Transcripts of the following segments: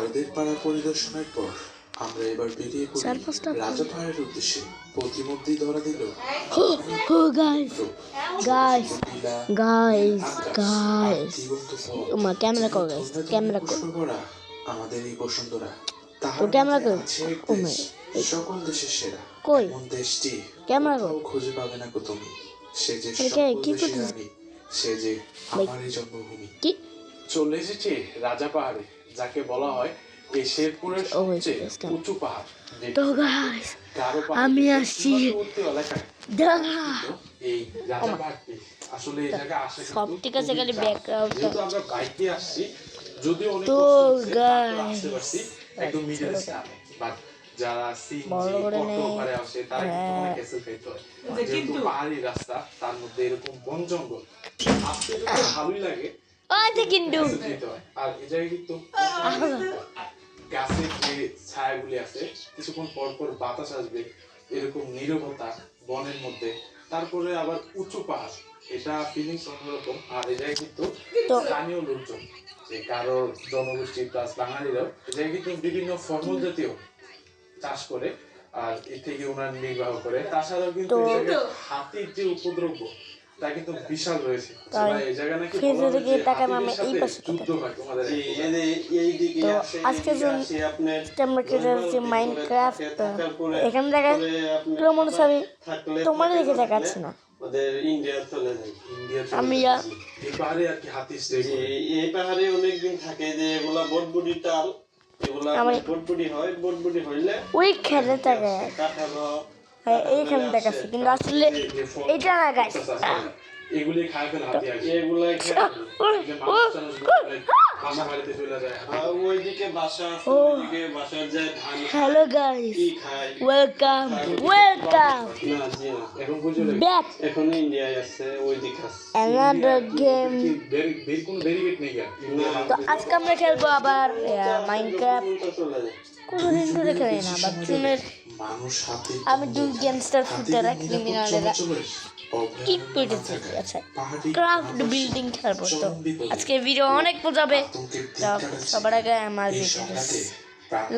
গারদের পাড়া পরিদর্শনের পর আমরা এবার বেরিয়ে পড়ি রাজাপাড়ার উদ্দেশ্যে। প্রতিমধ্যেই ধরা দিল আমাদের এই বসুন্ধরা। তাহার সকল দেশের সেরা এমন দেশটি খুঁজে পাবে না তুমি। সে যে রানী, সে যে আমারই জন্মভূমি। চলে এসেছি রাজা পাহাড়ে, যাকে বলা হয় এই শেরপুরের সবচেয়ে উঁচু পাহাড়। আমি আসছি এই রাজা পাহাড়টি আসলে এই জায়গা আসে সব ঠিক আছে, খালি ব্যাকগ্রাউন্ড যেহেতু আমরা বাইক দিয়ে আসছি, যদিও অনেক আসতে পারছি একদম মিডল স্থানে, বাট যারা পারে আসে তারা কিন্তু অনেক ক্যাসেল খাইতে হয়। যেহেতু পাহাড়ি রাস্তা, তার মধ্যে এরকম বন জঙ্গল আসতে ভালোই লাগে, কিন্তু আর এই জায়গায় কিন্তু গাছের যে ছায়াগুলি আছে, কিছুক্ষণ পর পর বাতাস আসবে, এরকম নীরবতা বনের মধ্যে, তারপরে আবার উঁচু পাহাড়, এটা ফিলিংস অন্যরকম। আর এই জায়গায় কিন্তু স্থানীয় লোকজন, যে কারো জনগোষ্ঠী প্লাস বাঙালিরাও এই জায়গায় কিন্তু বিভিন্ন ফলমূল জাতীয় চাষ করে, আর এর থেকে ওনার নির্বাহ করে। তাছাড়াও কিন্তু এই জায়গায় হাতির যে উপদ্রব তা কিন্তু বিশাল রয়েছে। এই জায়গা নাকি যুদ্ধ হয় তোমাদের আজকে মাইনক্রাফট এখানে দেখা তোমার দিকে দেখাচ্ছে না। আমি এই পাহাড়ে আর কি হাতি এই পাহাড়ে অনেকদিন থাকে, যে এগুলা বটবুটি টাল, এগুলা বটবুটি হয়, বটবুটি হইলে ওই খেলে থাকে এইখানে দেখাচ্ছে, কিন্তু আসলে এটা না গাছ এগুলি খায় ফেলে হাতি আসে, এগুলাই বাসা বাড়িতে চলে যায়, ওইদিকে বাসা আছে, ওইদিকে বাসার যায় ধান। হ্যালো গাইস, ওয়েলকাম না জি না, এখন বুঝে ব্যাক এখন ইন্ডিয়ায় আছে, ওইদিকে আছে অ্যানাদার গেম। কোনো ডেরিভেট নেই। তো আজকে আমরা খেলবো আবার মাইনক্রাফট। কোনোদিন ধরে খেলি না, বাথরুমের আমি দুই গ্যাংস্টার ফুটেরা ক্রিমিনালেরা কি পেটেছে। আচ্ছা, ক্রাফট বিল্ডিং খেলবো। তো আজকে ভিডিও অনেক বোঝাবে। সবার আগে আমার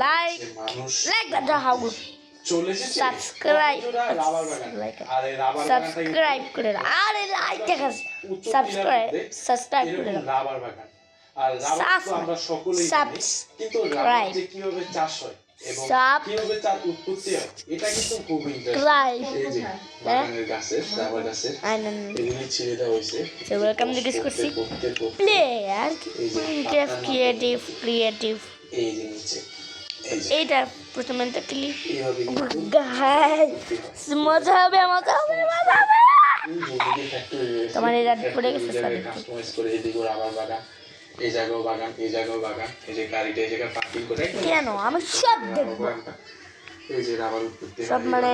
লাইক দাদা হাউ সাবস্ক্রাইব করে, আরে লাইক দেখা, সাবস্ক্রাইব করে রাবার বাগান। আর রাবার আমরা সকলেই জানি, কিন্তু রাবার যে কিভাবে চাষ হয় এবং কিভাবে তার উৎপত্তি হয়, এটা কিন্তু খুব ইন্টারেস্টিং। এই যে বাগানের গাছের, রাবার গাছের এগুলি ছেড়ে দেওয়া হয়েছে। ওয়েলকাম জিজ্ঞেস করছি প্লেয়ার ক্রিয়েটিভ এই যে নিচে এইটা প্রথমে তো ক্লিক গাইস, মজা হবে তোমার এটা পড়ে গেছে কাস্টমাইজ করে। এদিকে রাবার বাগান, এই জায়গাও বাগান, এই জায়গাও বাগান, এই যে গাড়িটা এই জায়গায় পার্কিং করে কেন আমি সব দেখবো। এই যে রাবার উৎপত্তি সব মানে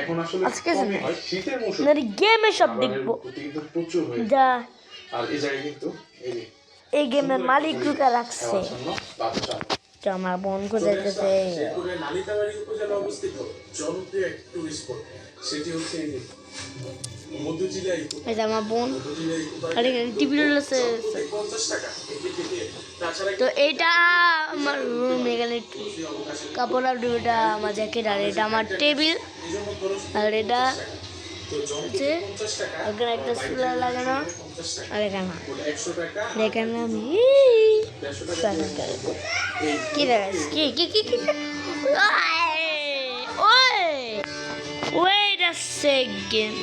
এখন আসলে আজকে হয় শীতের মৌসুম, মানে গেমে সব দেখবো কিন্তু প্রচুর হয়ে যা। আর এই জায়গায় কিন্তু এই গেমের মালিক ঢুকে রাখছে। তো আমার বোন কোথায় যাইতেছে? শেরপুরের নালিতাবাড়ি উপজেলা অবস্থিত জনপ্রিয় একটি টুরিস্ট স্পট, সেটি হচ্ছে এই যে মধুজিলা ইকো। এই যে আমার বোন আর এখানে টিভি রয়েছে। 50 টাকা টিকিটে। তাছাড়া তো এইটা আমার রুম, এখানে কাপড় আর দুটা আমার জ্যাকেট, আর এটা আমার টেবিল, আর এটা হচ্ছে এখানে একটা সোলার লাগানো, আর এখানে এখানে আমি কি দেখাচ্ছি কি কি কি wait a second,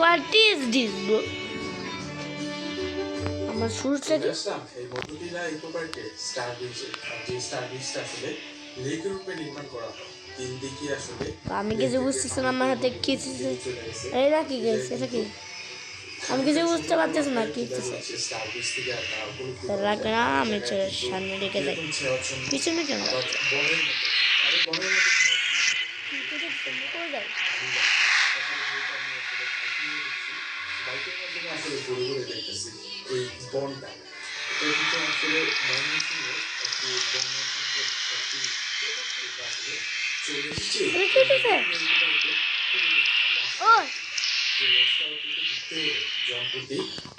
what is this bro? আমার শুরুটা এই মধুজিলা ইকো পার্কে স্টার ব্রিজটা আসলে লেকের উপরে নির্মাণ করা হয়। তিন দিকে আসলে আমি কিছু বুঝতেছি না, আমার হাতে কি এটা কি গেছে, এটা কি আমি কিছু বুঝতে পারতেছি না কি রাখবে না। আমি সামনে রেখে যাই, পিছনে কেন এই বনটা আসলে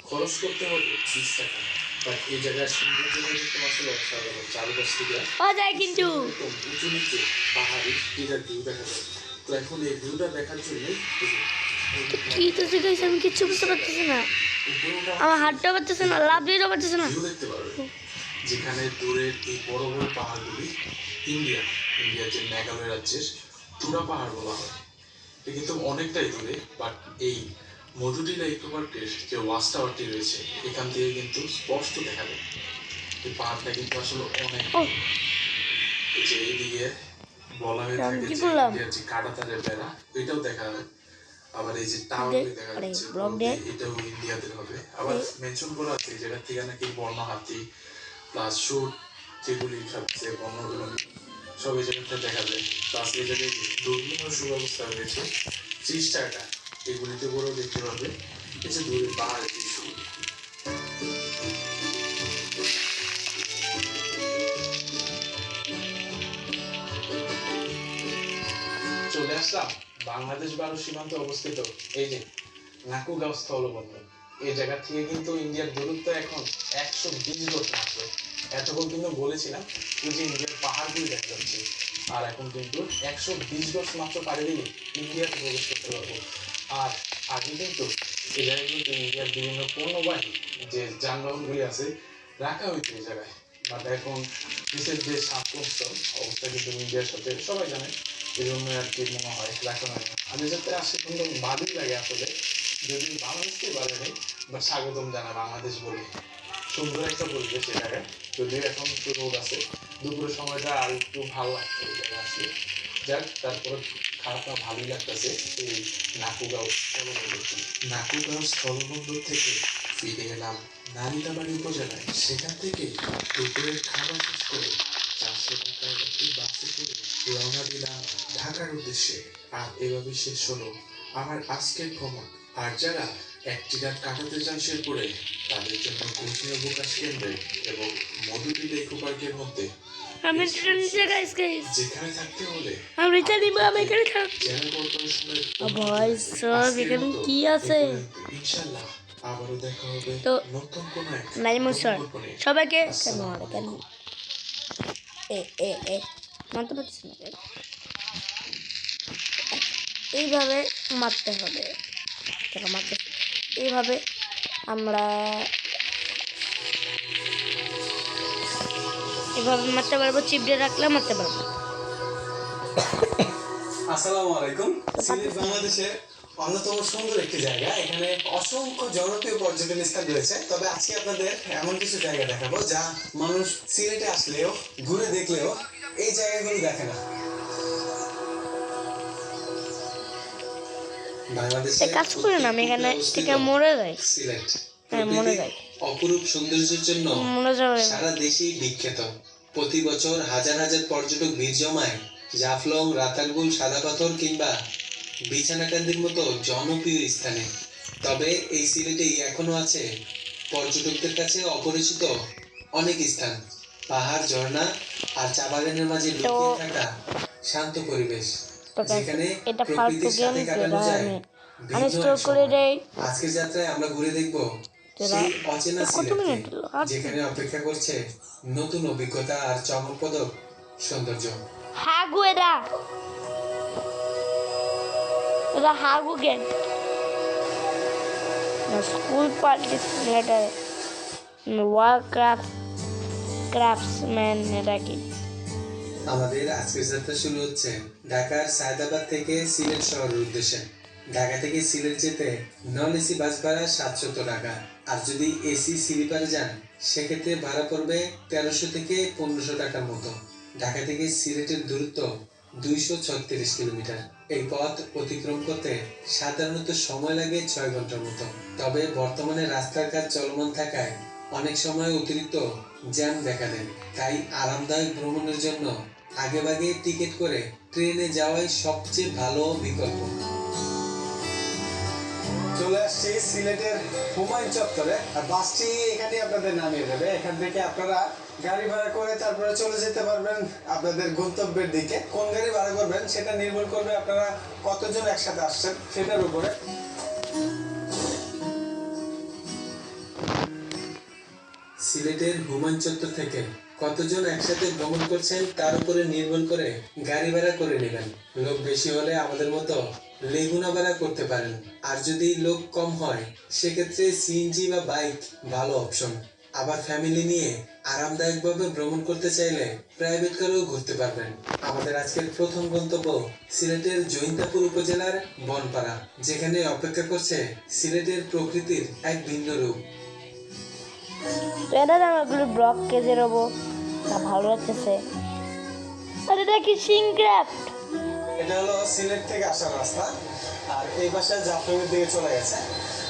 খরচ করতে হবে 20 টাকা। বাট এই জায়গার সৌন্দর্যটা কিন্তু আসলে অসাধারণ। চারপাশ থেকে ও যায় কিন্তু একদম উঁচু নিচে পাহাড়ি টিলার ভিউ দেখা যায়। তো এখন এই ভিউটা দেখার জন্য কি তো শিখাইছে আমি কিচ্ছু বুঝতে পারতেছি না, আমার হাতটাও পারতেছে না, লাভ দিতেও পারতেছে না। ভিউ দেখতে পারবে, যেখানে দূরের এই বড় বড় পাহাড়গুলি ইন্ডিয়ার যে মেঘালয় রাজ্যের তুরা পাহাড় বলা হয়। এটা কিন্তু অনেকটাই দূরে, বাট এই মধুটিলা ইকো পার্কের যে ওয়াচ টাওয়ারটি রয়েছে এখান থেকে কিন্তু স্পষ্ট দেখা যায়। এই পাহাড়টা কিন্তু আসলে অনেক, ও এই যে এইদিকে বলা হয়ে থাকে কি যে বললাম? ইন্ডিয়ার যে কাঁটাতারের বেড়া এটাও দেখা যায়। আবার এই যে টাওয়ার দেখা আরে, যাচ্ছে ব্লগ দে। এটাও ইন্ডিয়াতে হবে। আবার মেনশন করা আছে এই জায়গা থেকে নাকি বন্য হাতি প্লাস শুট যেগুলি থাকছে বন্যগুলো সব এই জায়গাতে দেখা যায়। প্লাস এই জায়গায় দুর্বিন সুব্যবস্থা রয়েছে 30 টাকা এগুলিতে করেও দেখতে পারবে এই যে দূরে পাহাড়ের দৃশ্যগুলি। চলে আসলাম বাংলাদেশ ভারত সীমান্তে অবস্থিত এই যে নাকুগাঁও স্থলবন্দর। এই জায়গা থেকে কিন্তু ইন্ডিয়ার দূরত্ব এখন 120 গজ মাত্র। এতক্ষণ কিন্তু বলেছিলাম এই যে ইন্ডিয়ার পাহাড়গুলি দেখা যাচ্ছে, আর এখন কিন্তু 120 গজ মাত্র পাড়ি দিলে ইন্ডিয়াতে প্রবেশ করতে পারবো। আর আগে কিন্তু এই জায়গায় কিন্তু ইন্ডিয়ার বিভিন্ন পণ্যবাহী যে যানবাহনগুলি আছে রাখা হইতো এই জায়গায়। বাট এখন দেশের যে সাবকনস্টল অবস্থা কিন্তু ইন্ডিয়ার সাথে সবাই জানে, এই জন্য আর কি মনে হয় রাখা হয় না। আমি যাতে আসে কিন্তু ভালোই লাগে আসলে, যদি বাংলাদেশকে ভালো নেই বাট স্বাগতম জানা বাংলাদেশ বলে। সুন্দর একটা পরিবেশ এই জায়গায়, যদিও এখন একটু রোদ আছে, দুপুরের সময়টা আর একটু ভালো লাগছে এই জায়গায় আসলে। যাক, তারপর খারাপ না ভালোই লাগতেছে এই নাকুগাঁও স্থলবন্দর থেকে। নাকুগাঁও স্থলবন্দর থেকে ফিরে এলাম নালিতাবাড়ি উপজেলায়। সেখান থেকে দুপুরের খাবার শেষ করে 400 টাকার একটি বাসে করে রওনা দিলাম ঢাকার উদ্দেশ্যে। আর এভাবে শেষ হলো আমার আজকের ভ্রমণ। আর যারা একটি রাত কাটাতে চান শেরপুরে তাদের জন্য কোচিং অবকাশ কেন্দ্রে এবং মধুটিলা ইকো পার্কের মধ্যে আমি ট্রেনে গাইস যেখানে থাকতে হলে আমি জানি আমি এখানে থাক। জেলা কর্পোরেশনের ভাই সব এখানে কি আছে? ইনশাআল্লাহ আবারও দেখা হবে তো নতুন কোনো এক নাইমুর স্যার গল্পনে। সবাইকে কেন মারে কেন মানতে পারছি না কেন? এইভাবে মারতে হবে, দেখো মারতে এইভাবে আমরা এভাবে মারতে পারবো, চিপড়ে রাখলে মারতে পারবো। আসসালামু আলাইকুম। সিলেট বাংলাদেশের অন্যতম সুন্দর একটি জায়গা। এখানে অসংখ্য জনপ্রিয় পর্যটন স্থান রয়েছে। তবে আজকে আপনাদের এমন কিছু জায়গা দেখাবো যা মানুষ সিলেটে আসলেও ঘুরে দেখলেও এই জায়গাগুলো দেখে না। বাংলাদেশে কাজ করে না, আমি এখানে থেকে মরে যাই। সিলেট হ্যাঁ, মনে যায়। অপরূপ সৌন্দর্যের জন্য মনে যাবে সারা দেশেই বিখ্যাত। প্রতি বছর হাজার হাজার পর্যটক ভিড় জমায় জাফলং, রাতারগুল, সাদা পাথর কিংবা বিছানাকান্দির মতো জনপ্রিয় স্থানে। তবে এই সিলেটেই এখনো আছে পর্যটকদের কাছে অপরিচিত অনেক স্থান, পাহাড়, ঝর্ণা আর চা বাগানের মাঝে লুকিয়ে থাকা শান্ত পরিবেশ, যেখানে এটা ফালতু প্রকৃতির গেম সাথে কাটানো যায় ভিন্ন এক আনস্টল করে সময়। দেই। আজকের যাত্রায় আমরা ঘুরে দেখব সেই অচেনা কত সিলেটকে, মিনিট হলো? যেখানে অপেক্ষা করছে নতুন অভিজ্ঞতা আর চমকপ্রদ সৌন্দর্য। হাগু এরা হাগু গেট স্কুল পার্টি এটা ক্রাফটসম্যান এটা কি? আমাদের আজকের যাত্রা শুরু হচ্ছে ঢাকার সায়দাবাদ থেকে সিলেট শহরের উদ্দেশ্যে। ঢাকা থেকে সিলেট যেতে নন এসি বাস ভাড়া 700 টাকা, আর যদি এসি স্লিপারে যান সেক্ষেত্রে ভাড়া পড়বে 1300 থেকে 1500 টাকার মতো। ঢাকা থেকে সিলেটের দূরত্ব 236 কিলোমিটার। এই পথ অতিক্রম করতে সাধারণত সময় লাগে 6 ঘন্টার মতো। তবে বর্তমানে রাস্তার কাজ চলমান থাকায় অনেক সময় অতিরিক্ত জ্যাম দেখা দেয়। তাই আরামদায়ক ভ্রমণের জন্য আগেভাগে টিকিট করে ট্রেনে যাওয়াই সবচেয়ে ভালো বিকল্প। চলে আসছি সিলেটের হুমায়ুন চত্বরে, আর বাসটি এখানে আপনাদের নামিয়ে দেবে। এখান থেকে আপনারা গাড়ি ভাড়া করে তারপরে চলে যেতে পারবেন আপনাদের গন্তব্যের দিকে। কোন গাড়ি ভাড়া করবেন সেটা নির্ভর করবে আপনারা কতজন একসাথে আসছেন সেটার উপরে। সিলেটের হুমায়ুন চত্বর থেকে কতজন একসাথে ভ্রমণ করছেন তার উপরে নির্ভর করে গাড়ি ভাড়া করে নেবেন। লোক বেশি হলে আমাদের মতো লেগুনা ভাড়া করতে পারেন, আর যদি লোক কম হয় সেক্ষেত্রে সিএনজি বা বাইক ভালো অপশন। আবার ফ্যামিলি নিয়ে আরামদায়কভাবে ভ্রমণ করতে চাইলে প্রাইভেট কারেও ঘুরতে পারবেন। আমাদের আজকের প্রথম গন্তব্য সিলেটের জৈন্তাপুর উপজেলার বনপাড়া, যেখানে অপেক্ষা করছে সিলেটের প্রকৃতির এক ভিন্ন রূপ। তো এটা আমরা ব্লক কেজে রবো না, ভালো লাগতেছে। আর এটা কি সিংক্রাফট? এটা হলো সিলেট থেকে আসার রাস্তা, আর এই পাশে জাফলংয়ের দিকে চলে গেছে।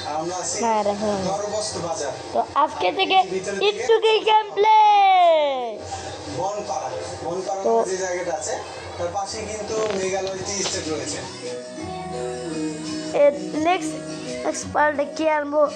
আর আমরা আছি হ্যাঁ, দেখলাম। নরবস্ত বাজার, তো আজকে থেকে একটু কি গেম প্লে। বনপাড়া। বনপাড়া তো- যে জায়গাটা আছে তার পাশে কিন্তু মেঘালয় টি স্টেট রয়েছে। নেক্সট পার্টে কি আনবো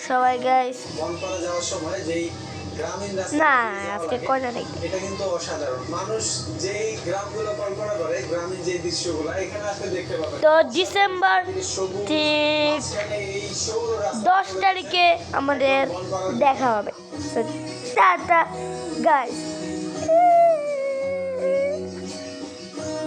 সবাই গাইস? বনপাড়া যাওয়ার সময় যেই গ্রামীণ রাস্তা না, দিয়ে যাওয়া আজকে লাগে, কয়টা নেই। এটা কিন্তু অসাধারণ। মানুষ যেই গ্রামগুলো কল্পনা করে, গ্রামীণ যে দৃশ্যগুলো এখানে আসলে দেখতে পাবেন। তো ডিসেম্বর সবুজ, ঠিক মাঝখানে এই সৌর রাস্তা 10 তারিখে আমাদের দেখা হবে। Tata guys.